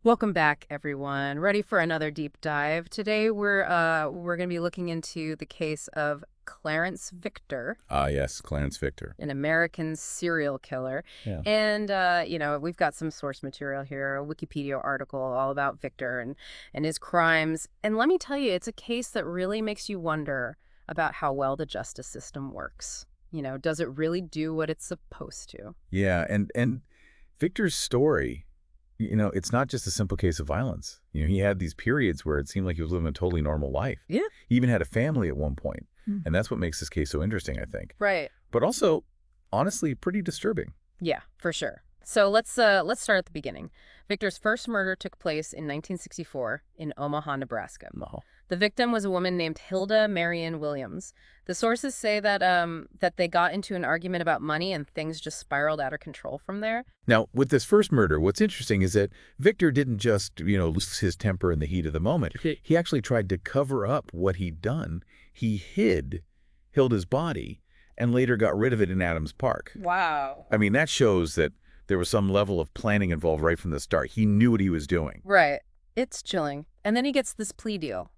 Welcome back, everyone. Ready for another deep dive. Today we're going to be looking into the case of Clarence Victor, Ah, yes, Clarence Victor. an American serial killer. Yeah. And we've got some source material here, a Wikipedia article all about Victor and his crimes. And let me tell you, it's a case that really makes you wonder about how well the justice system works. Does it really do what it's supposed to? Yeah, and Victor's story, it's not just a simple case of violence. He had these periods where it seemed like he was living a totally normal life. Yeah. He even had a family at one point, Mm. and that's what makes this case so interesting, I think. Right. But also, honestly, pretty disturbing. Yeah, for sure. So let's start at the beginning. Victor's first murder took place in 1964 in Omaha, Nebraska. No. The victim was a woman named Hilda Marion Williams. The sources say that they got into an argument about money and things just spiraled out of control from there. Now, with this first murder, what's interesting is that Victor didn't just, lose his temper in the heat of the moment. He actually tried to cover up what he'd done. He hid Hilda's body and later got rid of it in Adams Park. Wow. I mean, that shows that there was some level of planning involved right from the start. He knew what he was doing. Right. It's chilling. And then he gets this plea deal.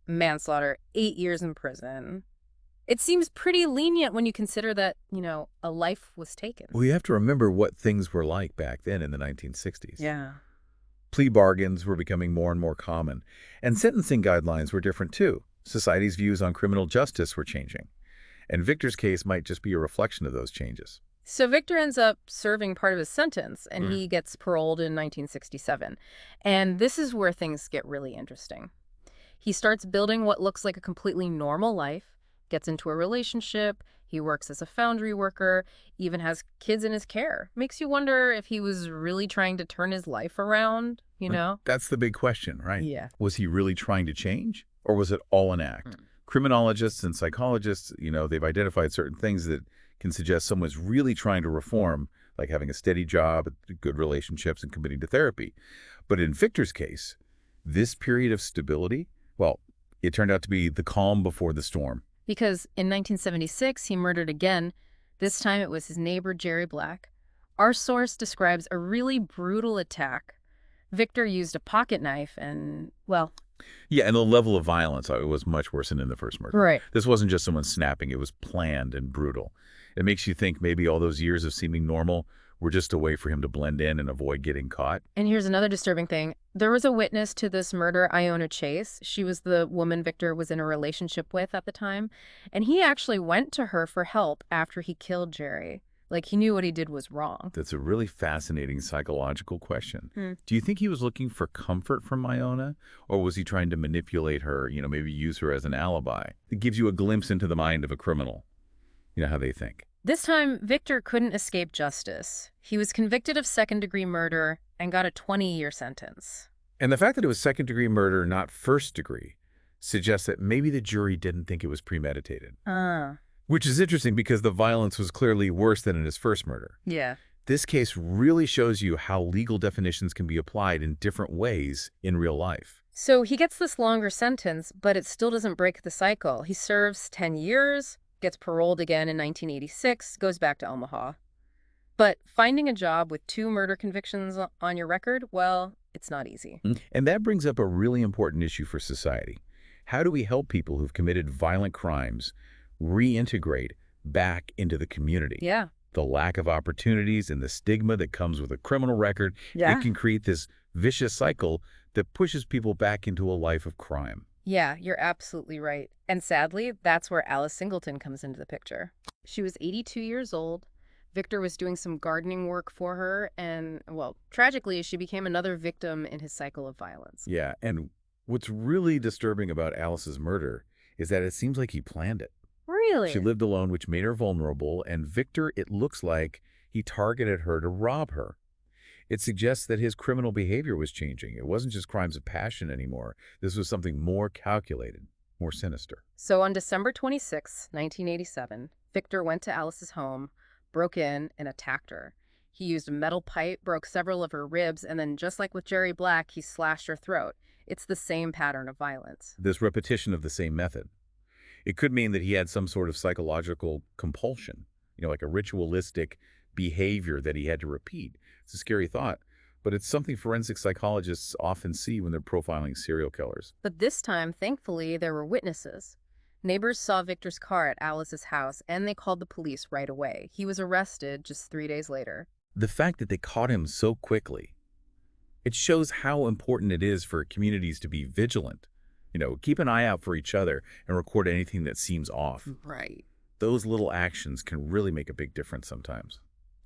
Manslaughter, 8 years in prison. It seems pretty lenient when you consider that, a life was taken. Well, you have to remember what things were like back then in the 1960s. Yeah. Plea bargains were becoming more and more common, and sentencing guidelines were different too. Society's views on criminal justice were changing, and Victor's case might just be a reflection of those changes. So Victor ends up serving part of his sentence, and he gets paroled in 1967. And this is where things get really interesting. He starts building what looks like a completely normal life, gets into a relationship, he works as a foundry worker, even has kids in his care. Makes you wonder if he was really trying to turn his life around, you know? That's the big question, right? Yeah. Was he really trying to change, or was it all an act? Criminologists and psychologists, they've identified certain things that can suggest someone's really trying to reform, like having a steady job, good relationships, and committing to therapy. But in Victor's case, this period of stability, well, it turned out to be the calm before the storm. Because in 1976, he murdered again. This time it was his neighbor, Jerry Black. Our source describes a really brutal attack. Victor used a pocket knife and, well... Yeah, and the level of violence was much worse than in the first murder. Right. This wasn't just someone snapping. It was planned and brutal. It makes you think maybe all those years of seeming normal were just a way for him to blend in and avoid getting caught. And here's another disturbing thing. There was a witness to this murder, Iona Chase. She was the woman Victor was in a relationship with at the time. And he actually went to her for help after he killed Jerry. Like, he knew what he did was wrong. That's a really fascinating psychological question. Hmm. Do you think he was looking for comfort from Iona, or was he trying to manipulate her, maybe use her as an alibi? It gives you a glimpse into the mind of a criminal, how they think. This time, Victor couldn't escape justice. He was convicted of second-degree murder and got a 20-year sentence. And the fact that it was second-degree murder, not first-degree, suggests that maybe the jury didn't think it was premeditated. Which is interesting because the violence was clearly worse than in his first murder. Yeah. This case really shows you how legal definitions can be applied in different ways in real life. So he gets this longer sentence, but it still doesn't break the cycle. He serves 10 years, gets paroled again in 1986, goes back to Omaha. But finding a job with 2 murder convictions on your record, well, it's not easy. And that brings up a really important issue for society. How do we help people who've committed violent crimes reintegrate back into the community? Yeah. The lack of opportunities and the stigma that comes with a criminal record, it can create this vicious cycle that pushes people back into a life of crime. Yeah, you're absolutely right. And sadly, that's where Alice Singleton comes into the picture. She was 82 years old. Victor was doing some gardening work for her, and, well, tragically, she became another victim in his cycle of violence. Yeah, and what's really disturbing about Alice's murder is that it seems like he planned it. Really? She lived alone, which made her vulnerable, and Victor, it looks like he targeted her to rob her. It suggests that his criminal behavior was changing. It wasn't just crimes of passion anymore. This was something more calculated, more sinister. So on December 26, 1987, Victor went to Alice's home, broke in, and attacked her. He used a metal pipe, broke several of her ribs, and then, just like with Jerry Black, he slashed her throat. It's the same pattern of violence. This repetition of the same method. It could mean that he had some sort of psychological compulsion, like a ritualistic behavior that he had to repeat. It's a scary thought, but it's something forensic psychologists often see when they're profiling serial killers. But this time, thankfully, there were witnesses. Neighbors saw Victor's car at Alice's house, and they called the police right away. He was arrested just 3 days later. The fact that they caught him so quickly, it shows how important it is for communities to be vigilant. Keep an eye out for each other and record anything that seems off. Right. Those little actions can really make a big difference sometimes.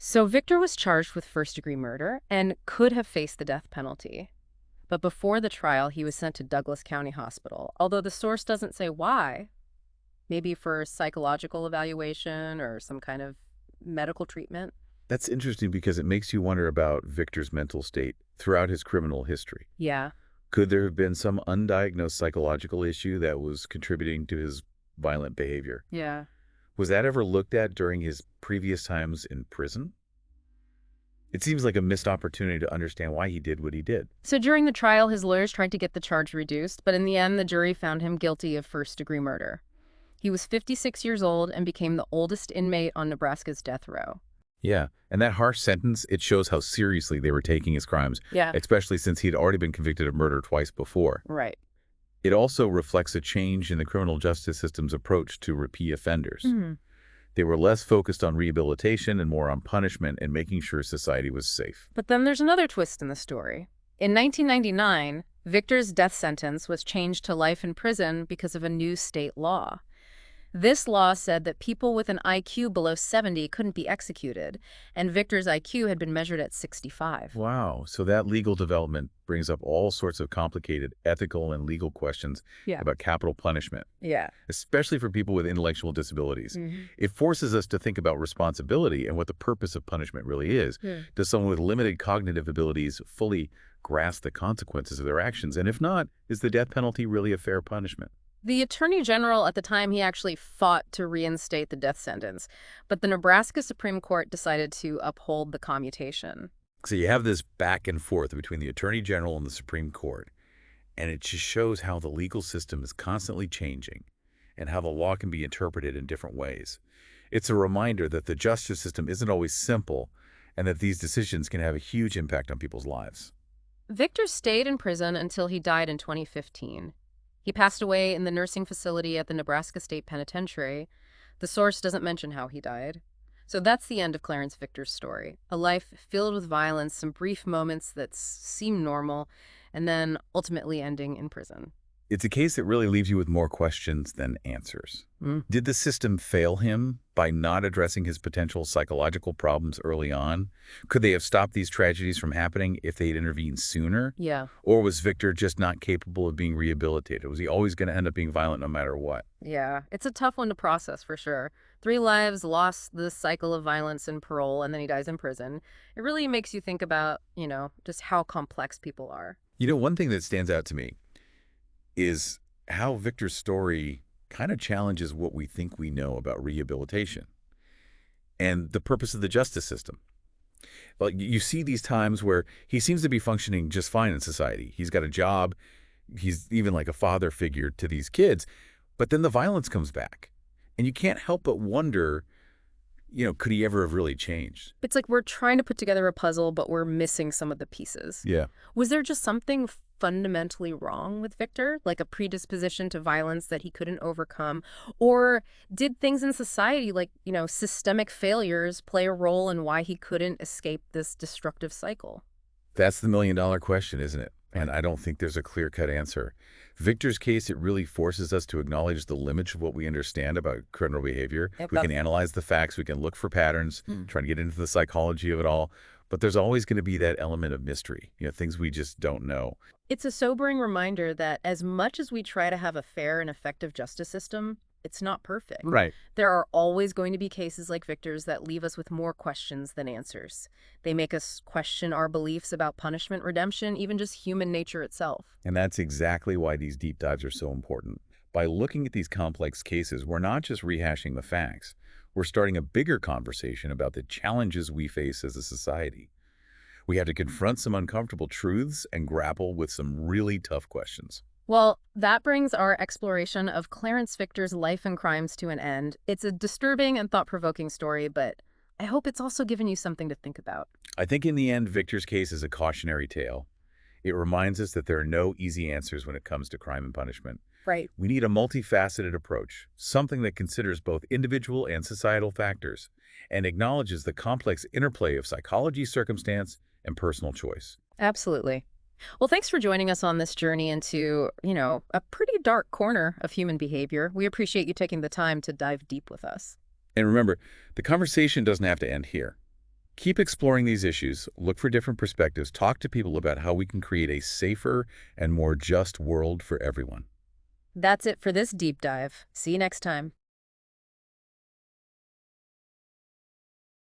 So Victor was charged with first-degree murder and could have faced the death penalty. But before the trial, he was sent to Douglas County Hospital, although the source doesn't say why. Maybe for psychological evaluation or some kind of medical treatment. That's interesting because it makes you wonder about Victor's mental state throughout his criminal history. Yeah. Could there have been some undiagnosed psychological issue that was contributing to his violent behavior? Yeah. Was that ever looked at during his previous times in prison? It seems like a missed opportunity to understand why he did what he did. So during the trial, his lawyers tried to get the charge reduced, but in the end, the jury found him guilty of first-degree murder. He was 56 years old and became the oldest inmate on Nebraska's death row. Yeah, and that harsh sentence, it shows how seriously they were taking his crimes, Yeah. especially since he had already been convicted of murder twice before. Right. It also reflects a change in the criminal justice system's approach to repeat offenders. They were less focused on rehabilitation and more on punishment and making sure society was safe. But then there's another twist in the story. In 1999, Victor's death sentence was changed to life in prison because of a new state law. This law said that people with an IQ below 70 couldn't be executed, and Victor's IQ had been measured at 65. Wow, so that legal development brings up all sorts of complicated ethical and legal questions Yeah. about capital punishment, Yeah. especially for people with intellectual disabilities. It forces us to think about responsibility and what the purpose of punishment really is. Does someone with limited cognitive abilities fully grasp the consequences of their actions? And if not, is the death penalty really a fair punishment? The Attorney General at the time, he actually fought to reinstate the death sentence, but the Nebraska Supreme Court decided to uphold the commutation. So you have this back and forth between the Attorney General and the Supreme Court, and it just shows how the legal system is constantly changing and how the law can be interpreted in different ways. It's a reminder that the justice system isn't always simple and that these decisions can have a huge impact on people's lives. Victor stayed in prison until he died in 2015. He passed away in the nursing facility at the Nebraska State Penitentiary. The source doesn't mention how he died. So that's the end of Clarence Victor's story. A life filled with violence, some brief moments that seem normal, and then ultimately ending in prison. It's a case that really leaves you with more questions than answers. Did the system fail him by not addressing his potential psychological problems early on? Could they have stopped these tragedies from happening if they had intervened sooner? Yeah. Or was Victor just not capable of being rehabilitated? Was he always going to end up being violent no matter what? Yeah. It's a tough one to process, for sure. 3 lives, lost the cycle of violence and parole, and then he dies in prison. It really makes you think about, just how complex people are. One thing that stands out to me is how Victor's story kind of challenges what we think we know about rehabilitation and the purpose of the justice system. Like, you see these times where he seems to be functioning just fine in society. He's got a job. He's even like a father figure to these kids. But then the violence comes back. And you can't help but wonder, could he ever have really changed? It's like we're trying to put together a puzzle, but we're missing some of the pieces. Yeah. Was there just something fundamentally wrong with Victor, like a predisposition to violence that he couldn't overcome? Or did things in society, like, systemic failures, play a role in why he couldn't escape this destructive cycle? That's the million-dollar question, isn't it? And I don't think there's a clear-cut answer. Victor's case, it really forces us to acknowledge the limits of what we understand about criminal behavior. We can analyze the facts. We can look for patterns, try to get into the psychology of it all. But there's always going to be that element of mystery, things we just don't know. It's a sobering reminder that as much as we try to have a fair and effective justice system, it's not perfect. Right. There are always going to be cases like Victor's that leave us with more questions than answers. They make us question our beliefs about punishment, redemption, even just human nature itself. And that's exactly why these deep dives are so important. By looking at these complex cases, we're not just rehashing the facts. We're starting a bigger conversation about the challenges we face as a society. We have to confront some uncomfortable truths and grapple with some really tough questions. Well, that brings our exploration of Clarence Victor's life and crimes to an end. It's a disturbing and thought-provoking story, but I hope it's also given you something to think about. I think in the end, Victor's case is a cautionary tale. It reminds us that there are no easy answers when it comes to crime and punishment. Right. We need a multifaceted approach, something that considers both individual and societal factors, and acknowledges the complex interplay of psychology, circumstance, and personal choice. Absolutely. Well, thanks for joining us on this journey into, a pretty dark corner of human behavior. We appreciate you taking the time to dive deep with us. And remember, the conversation doesn't have to end here. Keep exploring these issues, look for different perspectives, talk to people about how we can create a safer and more just world for everyone. That's it for this deep dive. See you next time.